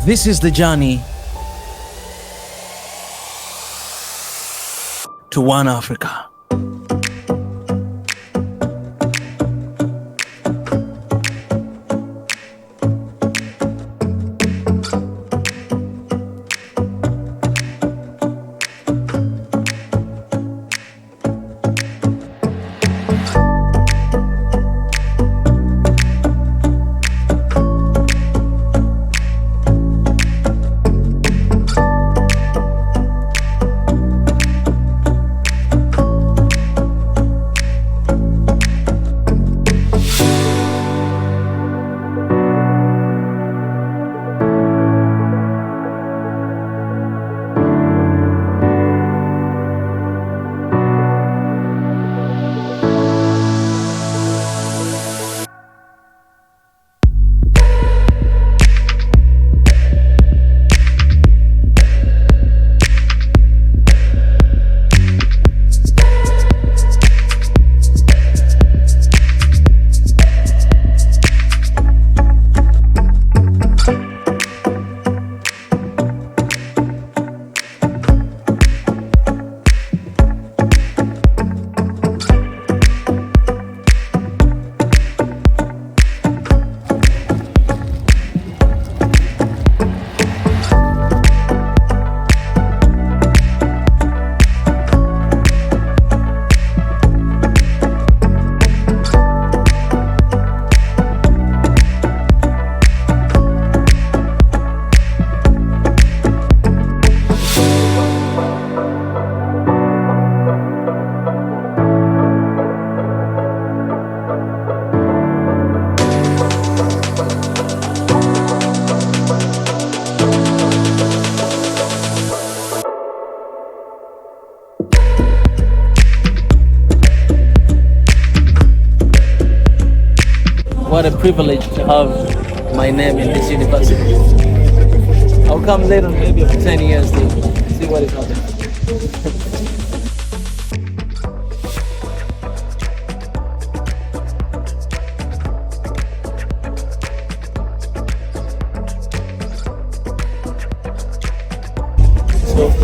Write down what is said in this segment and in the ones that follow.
This is the journey to one Africa. What a privilege to have my name in this university. I'll come later, maybe for 10 years to see what is happening.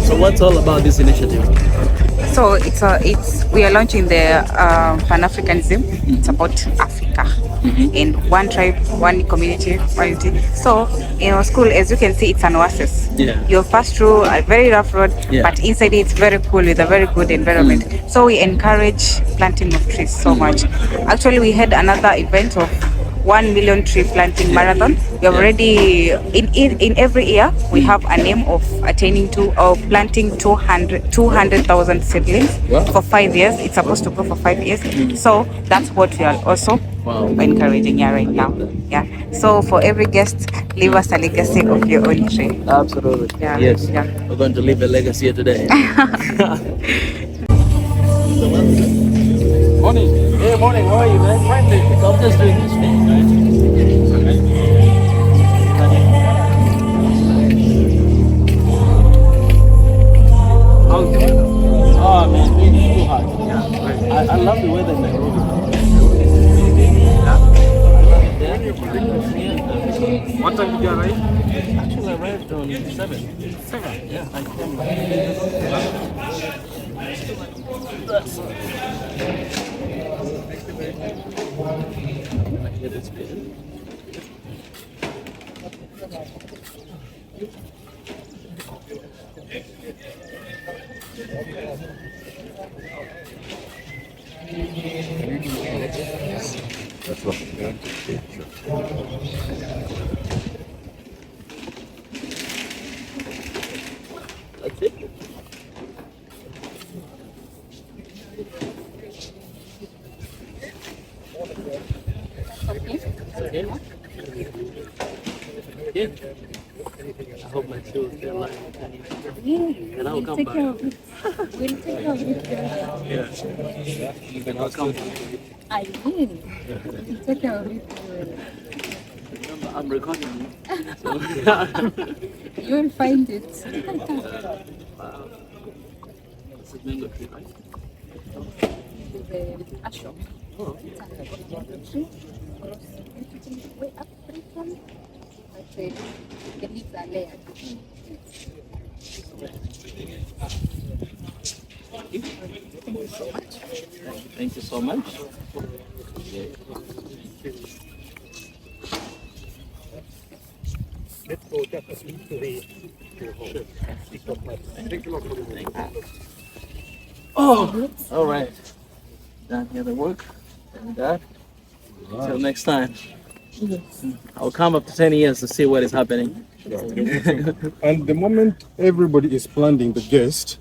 So what's all about this initiative? So we are launching the Pan-Africanism. It's about Africa and one tribe, one community, one unity. So in our school, as you can see, it's an oasis. Yeah. You'll pass through a very rough road, but inside it's very cool with a very good environment. So we encourage planting of trees so much. Actually, we had another event of 1 million tree planting marathon. We have already in every year we have a name of attaining to or planting 200,000 seedlings for 5 years. It's supposed to go for 5 years. So that's what we are also encouraging here right now. Yeah. So for every guest, leave us a legacy of your own tree. Absolutely. Yeah. Yes. Yeah. We're going to leave a legacy here today. Morning. Hey, morning. How are you, man? Fine. So I'm just doing this thing, right? Oh man, it's too hot. I love the weather in Nairobi. What time did you arrive? Actually, I arrived on 7. Yeah, I came That's what That's it. Okay. I hope my do stay alive in 10 years. Yeah, And I'll come take back. care of it. We'll take care of it. Yeah. And I'll come back. I will. We'll take care of it. Remember, I'm recording you. So. You will find it. Wow. This is mango tree, right? The ashok. Oh. It's a mango tree. Grows beautifully way up Britain. But the leaves are layered. Thank you so much. Thank you so much. Let's go just a bit to the Oh, all right. Done here the work. And that. Until next time. I'll come up to 10 years to see what is happening. And the moment everybody is planting the guest,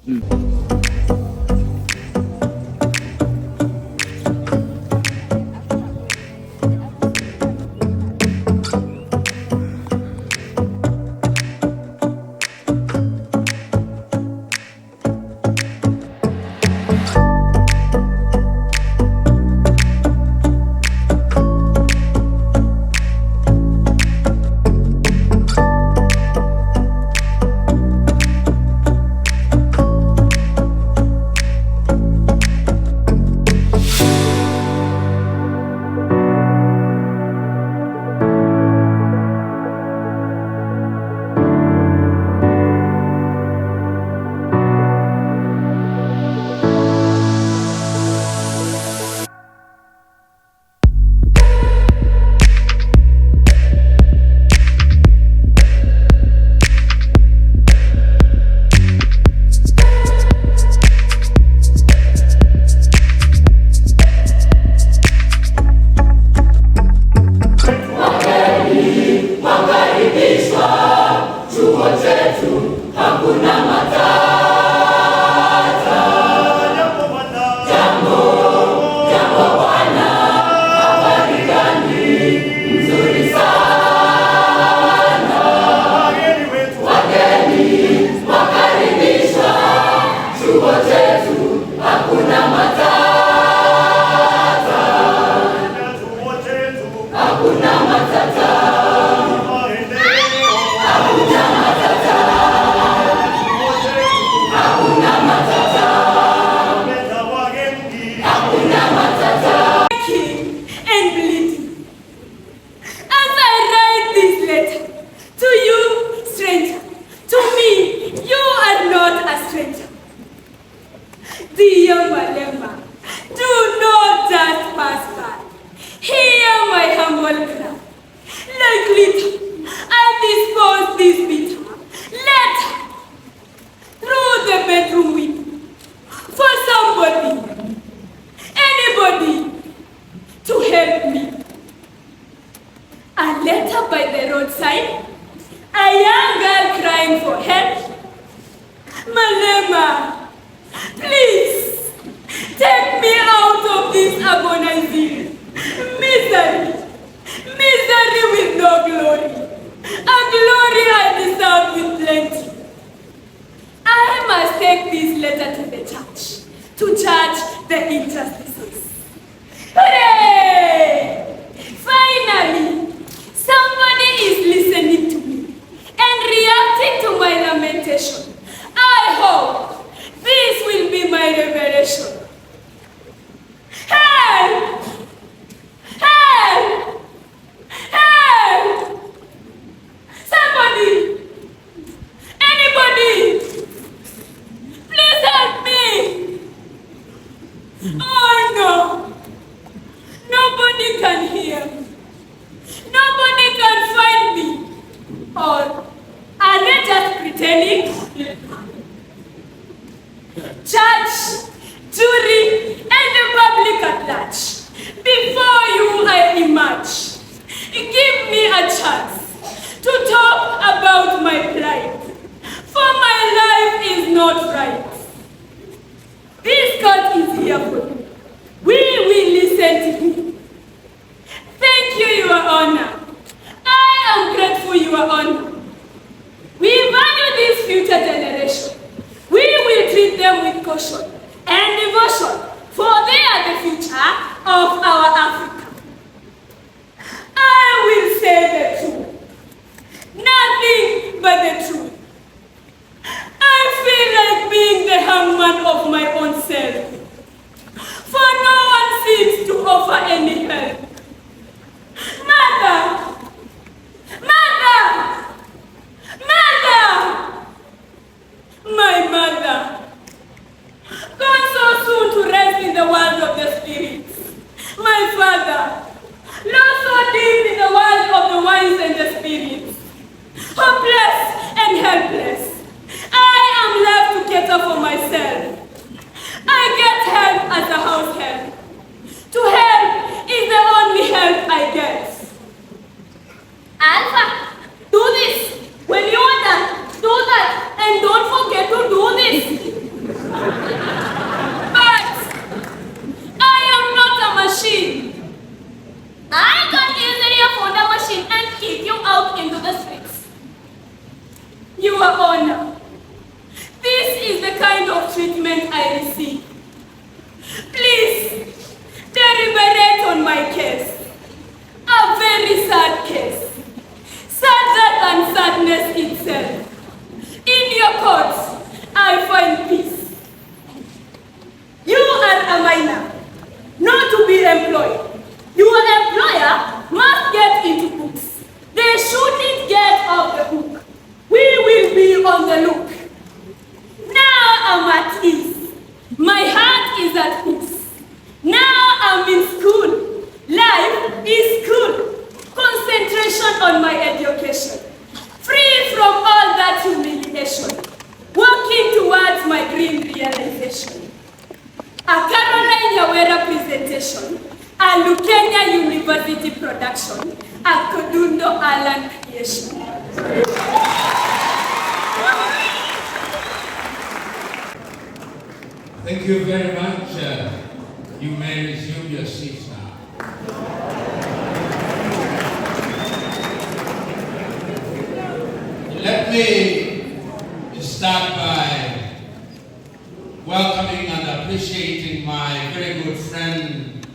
Dear Malema, do not just pass by. Hear my humble cry. Like little, I dispose this bitter letter through the bedroom window for somebody, anybody, to help me. A letter by the roadside, a young girl crying for help. Malema, please take me out of this agonizing misery. Misery with no glory. A glory I deserve with plenty. I must take this letter to the church to judge the injustices. Hooray! Finally, somebody is listening to me and reacting to my lamentation. I hope this will be my revelation. Help! Help! Help! Somebody! Anybody! Please help me! Oh devotion and devotion, for they are the future of our Africa. I will say the truth, nothing but the truth. I feel like being the hangman of my own self, for no one seems to offer any help. Mother! Mother! Mother! My mother, gone so soon to rest in the world of the spirits. My father, lost so deep in the world of the wines and the spirits. Hopeless and helpless, I am left to cater for myself. I get help as a house help. To help is the only help I get. Alpha, do this. When you are done, do that. And don't forget to do this. But I am not a machine. I can easily afford a machine and kick you out into the streets. Your Honor, this is the kind of treatment I receive. Please, deliberate on my case. A very sad case. Sadder than sadness itself. In your courts, I find peace. You are a minor, not to be employed. Your employer must get into books. They shouldn't get off the hook. We will be on the look. Now I'm at ease. My heart is at peace. Now I'm in school. Life is school. Concentration on my education. Free from all that humiliation. Working towards my dream realization. A Caroline Yawera presentation. A Lukenya University production. A Kodundo Alan creation. Thank you very much. You may resume your seats now. Let me start by welcoming and appreciating my very good friend,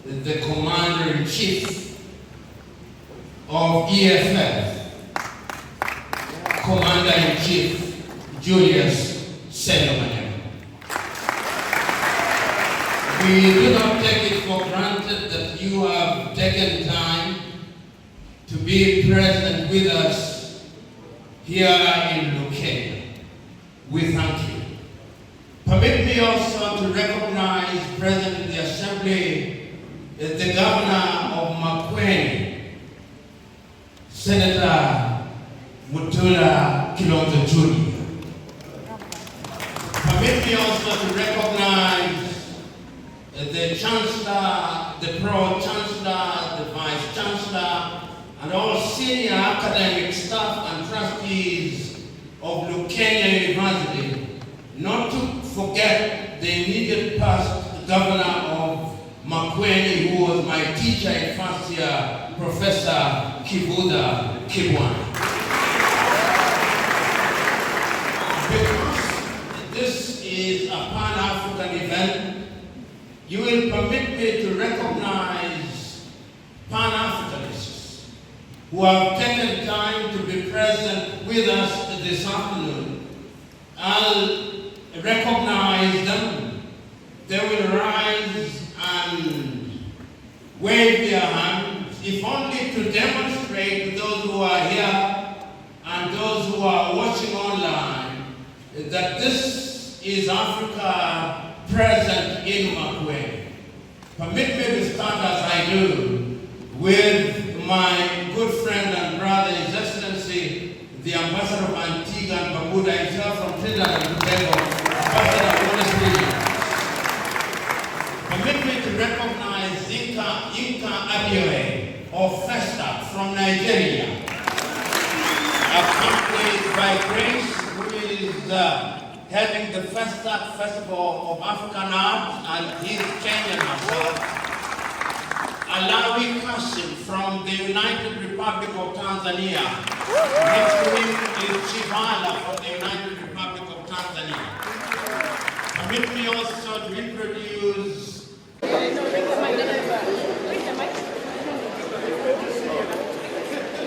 the Commander-in-Chief of EFF, Commander-in-Chief Julius. We do not take it for granted that you have taken time to be present with us here in Lumumba. We thank you. Permit me also to recognize present in the Assembly the Governor of Makwene, Senator Mutula Kilonzo Jr. Permit me also to recognize the Chancellor, the Pro-Chancellor, the Vice-Chancellor, and all senior academic staff and trustees of Lukenya University, not to forget the immediate past governor of Makwene, who was my teacher in first year, Professor Kibuda Kibwan. Because this is a Pan-African event, you will permit me to recognize Pan-Africanists who have taken time to be present with us this afternoon. I'll recognize them. They will rise and wave their hands, if only to demonstrate to those who are here and those who are watching online that this is Africa present in Makwene. Permit me to start as I do with my good friend and brother, His Excellency, the Ambassador of Antigua and Barbuda himself from Trinidad and Tobago, Ambassador of Honest Williams. Permit me to recognize Inka Abiyoe of Festa from Nigeria, accompanied by Grace, who is heading the Festa Festival of African Art, and he's Kenyan herself. Alawi Kasim from the United Republic of Tanzania. Next to him is Chivala from the United Republic of Tanzania. Permit me also to introduce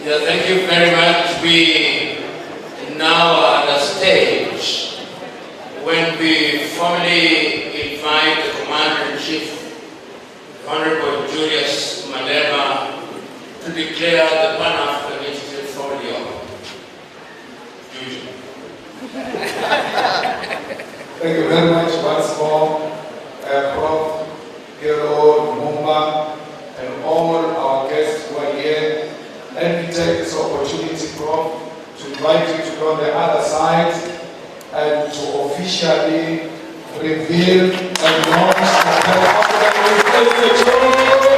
thank you very much. We now are at a stage when we formally invite the Commander-in-Chief, Honorable Julius Malema, to declare the Pan-African Institute formally open. Thank you very much once more, Prof. Gero, Lumumba, and all our guests who are here. Let me take this opportunity, Prof, to invite you to go on the other side and to officially reveal and launch the Pan-African Institute.